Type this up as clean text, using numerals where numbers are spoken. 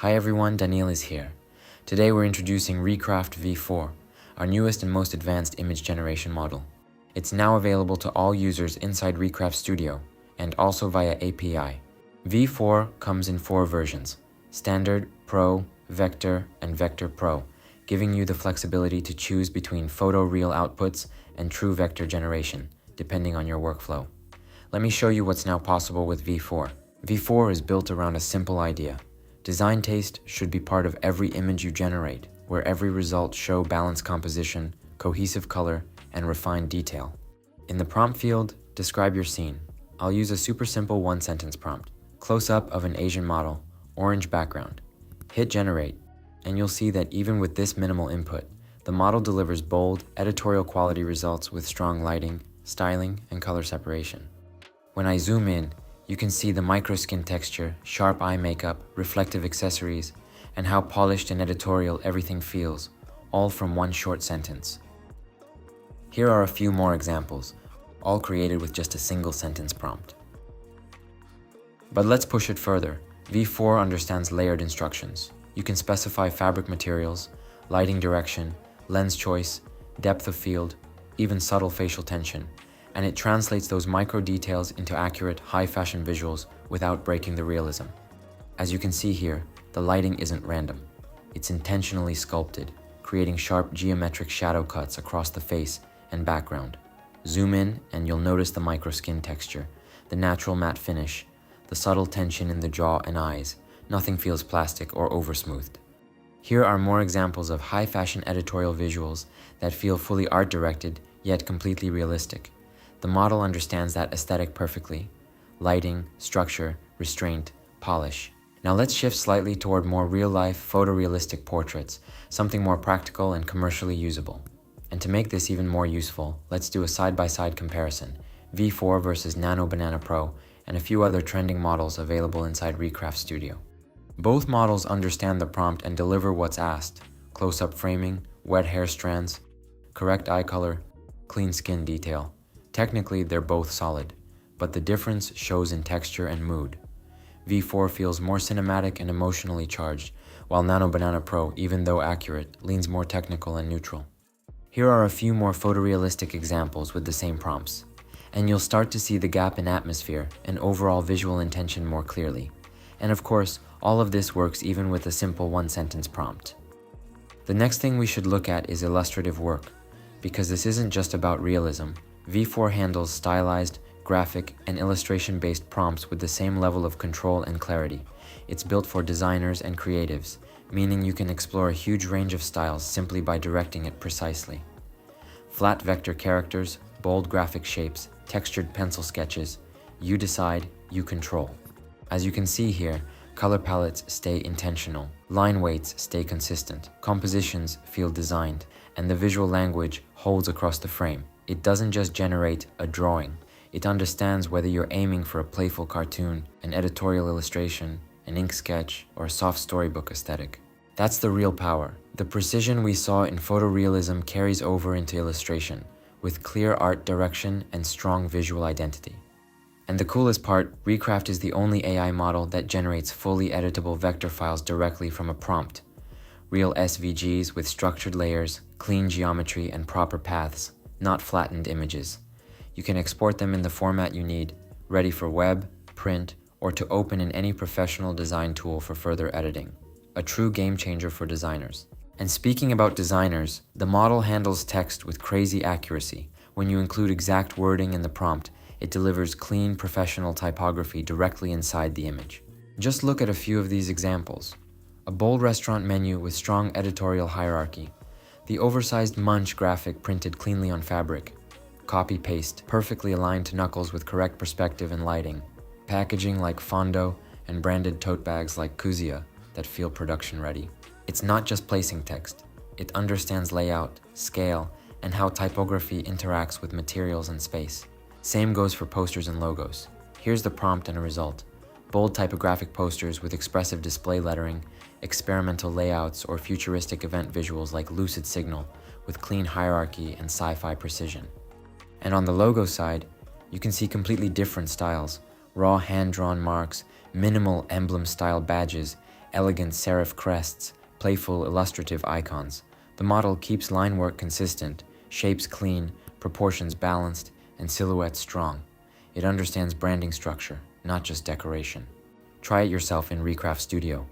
Hi everyone, Daniel is here. Today we're introducing Recraft V4, our newest and most advanced image generation model. It's now available to all users inside Recraft Studio and also via API. V4 comes in 4 versions: Standard, Pro, Vector, and Vector Pro, giving you the flexibility to choose between photoreal outputs and true vector generation, depending on your workflow. Let me show you what's now possible with V4. V4 is built around a simple idea. Design taste should be part of every image you generate, where every result show balanced composition, cohesive color, and refined detail. In the prompt field, describe your scene. I'll use a super simple 1-sentence prompt. Close-up of an Asian model, orange background. Hit generate, and you'll see that even with this minimal input, the model delivers bold, editorial quality results with strong lighting, styling, and color separation. When I zoom in, you can see the micro-skin texture, sharp eye makeup, reflective accessories, and how polished and editorial everything feels, all from one short sentence. Here are a few more examples, all created with just a single sentence prompt. But let's push it further. V4 understands layered instructions. You can specify fabric materials, lighting direction, lens choice, depth of field, even subtle facial tension, and it translates those micro details into accurate, high-fashion visuals without breaking the realism. As you can see here, the lighting isn't random. It's intentionally sculpted, creating sharp geometric shadow cuts across the face and background. Zoom in and you'll notice the micro-skin texture, the natural matte finish, the subtle tension in the jaw and eyes. Nothing feels plastic or over-smoothed. Here are more examples of high-fashion editorial visuals that feel fully art-directed, yet completely realistic. The model understands that aesthetic perfectly: lighting, structure, restraint, polish. Now let's shift slightly toward more real-life, photorealistic portraits, something more practical and commercially usable. And to make this even more useful, let's do a side-by-side comparison: V4 versus Nano Banana Pro, and a few other trending models available inside Recraft Studio. Both models understand the prompt and deliver what's asked: close-up framing, wet hair strands, correct eye color, clean skin detail. Technically, they're both solid, but the difference shows in texture and mood. V4 feels more cinematic and emotionally charged, while Nano Banana Pro, even though accurate, leans more technical and neutral. Here are a few more photorealistic examples with the same prompts, and you'll start to see the gap in atmosphere and overall visual intention more clearly. And of course, all of this works even with a simple 1-sentence prompt. The next thing we should look at is illustrative work, because this isn't just about realism. V4 handles stylized, graphic, and illustration-based prompts with the same level of control and clarity. It's built for designers and creatives, meaning you can explore a huge range of styles simply by directing it precisely. Flat vector characters, bold graphic shapes, textured pencil sketches. You decide, you control. As you can see here, color palettes stay intentional, line weights stay consistent, compositions feel designed, and the visual language holds across the frame. It doesn't just generate a drawing, it understands whether you're aiming for a playful cartoon, an editorial illustration, an ink sketch, or a soft storybook aesthetic. That's the real power. The precision we saw in photorealism carries over into illustration, with clear art direction and strong visual identity. And the coolest part, Recraft is the only AI model that generates fully editable vector files directly from a prompt. Real SVGs with structured layers, clean geometry, and proper paths, not flattened images. You can export them in the format you need, ready for web, print, or to open in any professional design tool for further editing. A true game changer for designers. And speaking about designers, the model handles text with crazy accuracy. When you include exact wording in the prompt, it delivers clean, professional typography directly inside the image. Just look at a few of these examples. A bold restaurant menu with strong editorial hierarchy. The oversized munch graphic printed cleanly on fabric. Copy-paste, perfectly aligned to knuckles with correct perspective and lighting. Packaging like Fondo, and branded tote bags like Kuzia that feel production ready. It's not just placing text. It understands layout, scale, and how typography interacts with materials and space. Same goes for posters and logos. Here's the prompt and a result. Bold typographic posters with expressive display lettering, experimental layouts, or futuristic event visuals like Lucid Signal with clean hierarchy and sci-fi precision. And on the logo side, you can see completely different styles: raw hand-drawn marks, minimal emblem-style badges, elegant serif crests, playful illustrative icons. The model keeps line work consistent, shapes clean, proportions balanced, and silhouettes strong. It understands branding structure, not just decoration. Try it yourself in Recraft Studio.